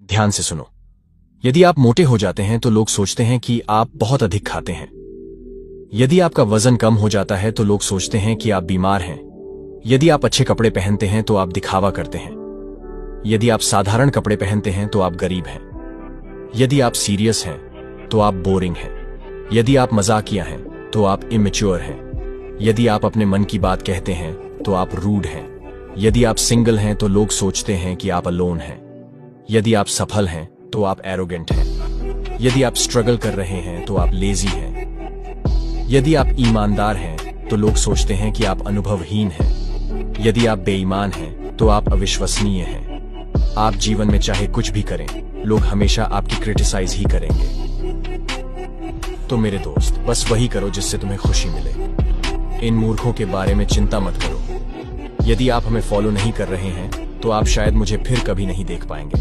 ध्यान से सुनो। यदि आप मोटे हो जाते हैं तो लोग सोचते हैं कि आप बहुत अधिक खाते हैं। यदि आपका वजन कम हो जाता है तो लोग सोचते हैं कि आप बीमार हैं। यदि आप अच्छे कपड़े पहनते हैं तो आप दिखावा करते हैं। यदि आप साधारण कपड़े पहनते हैं तो आप गरीब हैं। यदि आप सीरियस हैं तो आप बोरिंग हैं। यदि आप मजाकिया हैं तो आप इमेच्योर हैं। यदि आप अपने मन की बात कहते हैं तो आप रूड हैं। यदि आप सिंगल हैं तो लोग सोचते हैं कि आप अलोन हैं। यदि आप सफल हैं तो आप एरोगेंट हैं। यदि आप स्ट्रगल कर रहे हैं तो आप लेजी हैं। यदि आप ईमानदार हैं तो लोग सोचते हैं कि आप अनुभवहीन हैं। यदि आप बेईमान हैं तो आप अविश्वसनीय हैं। आप जीवन में चाहे कुछ भी करें, लोग हमेशा आपकी क्रिटिसाइज ही करेंगे। तो मेरे दोस्त, बस वही करो जिससे तुम्हें खुशी मिले। इन मूर्खों के बारे में चिंता मत करो। यदि आप हमें फॉलो नहीं कर रहे हैं तो आप शायद मुझे फिर कभी नहीं देख पाएंगे।